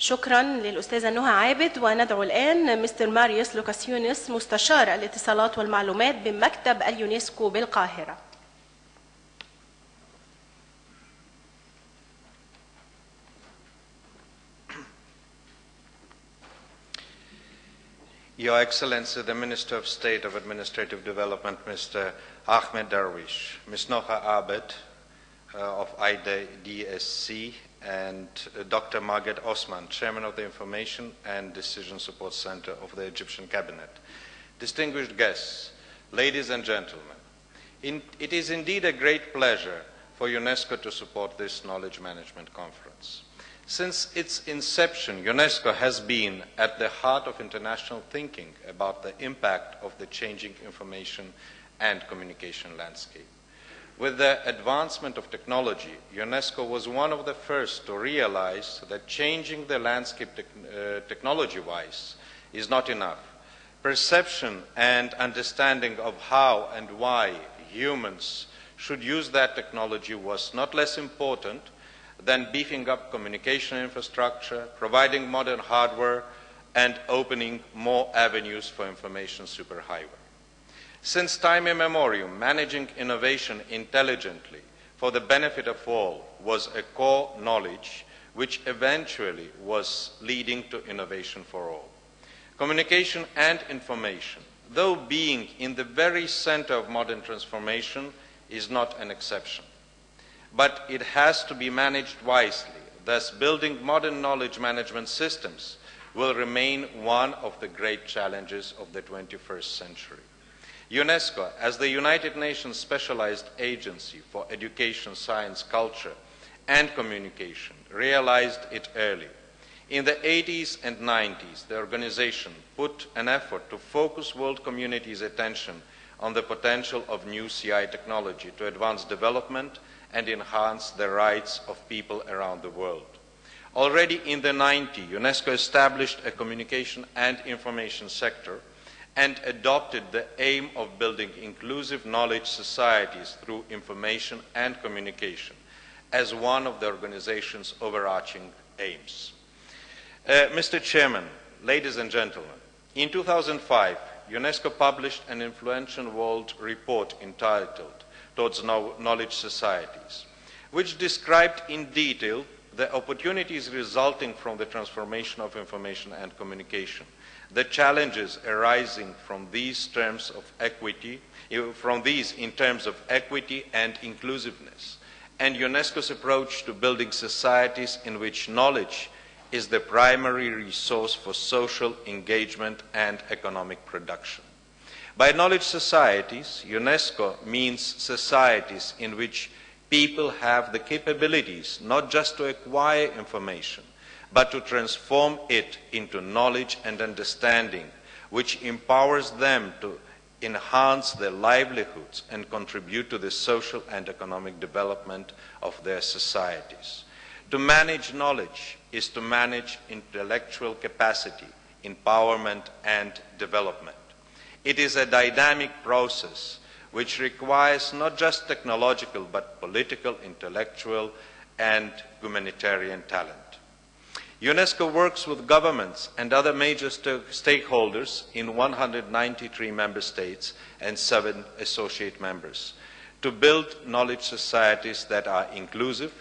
شكرا للأستاذة نهى عابد. وندعو الآن مستر ماريوس لوكوسينوس مستشار الاتصالات والمعلومات بمكتب اليونسكو بالقاهرة. Your Excellency, the Minister of State of Administrative Development, Mr. Ahmed Darwish, Ms. Noha Abed of IDSC, and Dr. Margaret Osman, Chairman of the Information and Decision Support Center of the Egyptian Cabinet. Distinguished guests, ladies and gentlemen, it is indeed a great pleasure for UNESCO to support this Knowledge Management Conference. Since its inception, UNESCO has been at the heart of international thinking about the impact of the changing information and communication landscape. With the advancement of technology, UNESCO was one of the first to realize that changing the landscape technology-wise is not enough. Perception and understanding of how and why humans should use that technology was not less important than beefing up communication infrastructure, providing modern hardware, and opening more avenues for information superhighway. Since time immemorial, managing innovation intelligently for the benefit of all was a core knowledge which eventually was leading to innovation for all. Communication and information, though being in the very center of modern transformation, is not an exception. But it has to be managed wisely. Thus, building modern knowledge management systems will remain one of the great challenges of the 21st century. UNESCO, as the United Nations specialized agency for education, science, culture, and communication, realized it early. In the 80s and 90s, the organization put an effort to focus world community's attention on the potential of new CI technology to advance development and enhance the rights of people around the world. Already in the 90s, UNESCO established a communication and information sector and adopted the aim of building inclusive knowledge societies through information and communication as one of the organization's overarching aims. Mr. Chairman, ladies and gentlemen, in 2005, UNESCO published an influential world report entitled Towards Knowledge Societies, which described in detail the opportunities resulting from the transformation of information and communication, the challenges arising from these in terms of equity and inclusiveness, and UNESCO's approach to building societies in which knowledge is the primary resource for social engagement and economic production. By knowledge societies, UNESCO means societies in which people have the capabilities not just to acquire information, but to transform it into knowledge and understanding, which empowers them to enhance their livelihoods and contribute to the social and economic development of their societies. To manage knowledge is to manage intellectual capacity, empowerment, and development. It is a dynamic process which requires not just technological but political, intellectual, and humanitarian talent. UNESCO works with governments and other major stakeholders in 193 member states and 7 associate members to build knowledge societies that are inclusive,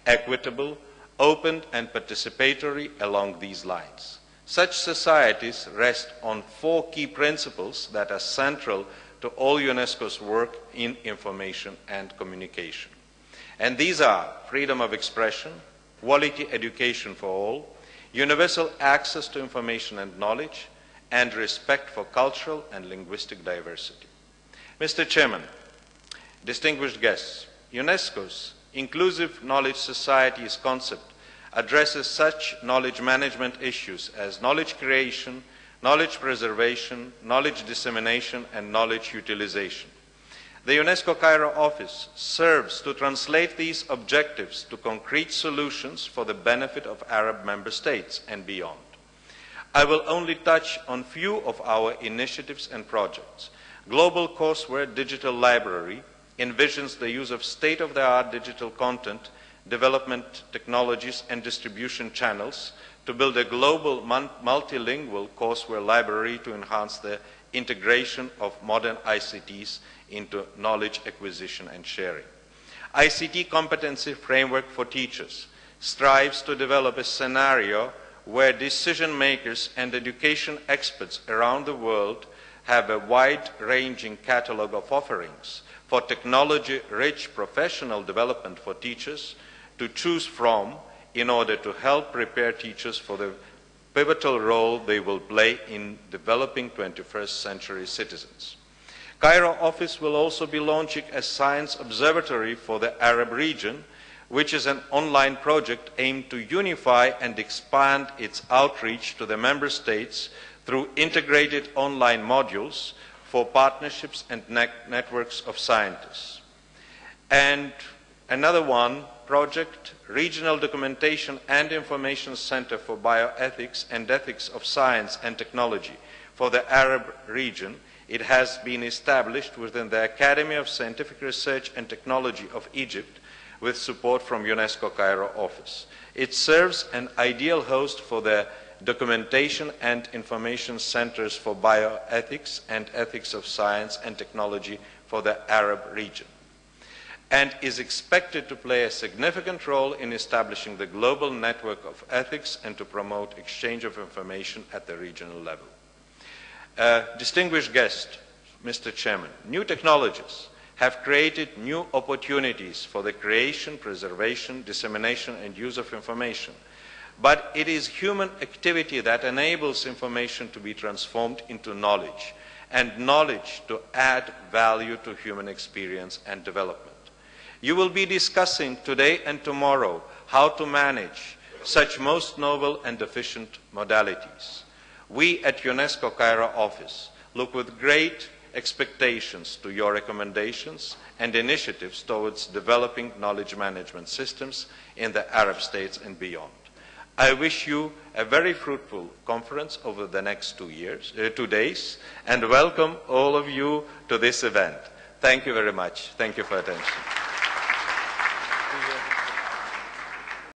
equitable, open, and participatory along these lines. Such societies rest on 4 key principles that are central to all UNESCO's work in information and communication. And these are freedom of expression, quality education for all, universal access to information and knowledge, and respect for cultural and linguistic diversity. Mr. Chairman, distinguished guests, UNESCO's Inclusive Knowledge Societies concept addresses such knowledge management issues as knowledge creation, knowledge preservation, knowledge dissemination, and knowledge utilization. The UNESCO Cairo office serves to translate these objectives to concrete solutions for the benefit of Arab member states and beyond. I will only touch on few of our initiatives and projects. Global Courseware Digital Library envisions the use of state-of-the-art digital content development technologies, and distribution channels to build a global multilingual courseware library to enhance the integration of modern ICTs into knowledge acquisition and sharing. ICT Competency Framework for Teachers strives to develop a scenario where decision makers and education experts around the world have a wide-ranging catalog of offerings for technology-rich professional development for teachers to choose from in order to help prepare teachers for the pivotal role they will play in developing 21st century citizens. Cairo office will also be launching a science observatory for the Arab region, which is an online project aimed to unify and expand its outreach to the member states through integrated online modules for partnerships and networks of scientists. And another one, project Regional Documentation and Information Center for Bioethics and Ethics of Science and Technology for the Arab region. It has been established within the Academy of Scientific Research and Technology of Egypt with support from UNESCO Cairo office. It serves an ideal host for the documentation and information centers for bioethics and ethics of science and technology for the Arab region, and is expected to play a significant role in establishing the global network of ethics and to promote exchange of information at the regional level. Distinguished guest, Mr. Chairman, new technologies have created new opportunities for the creation, preservation, dissemination, and use of information. But it is human activity that enables information to be transformed into knowledge, and knowledge to add value to human experience and development. You will be discussing today and tomorrow how to manage such most novel and efficient modalities. We at UNESCO Cairo office look with great expectations to your recommendations and initiatives towards developing knowledge management systems in the Arab states and beyond. I wish you a very fruitful conference over the next 2 days, and welcome all of you to this event. Thank you very much. Thank you for attention.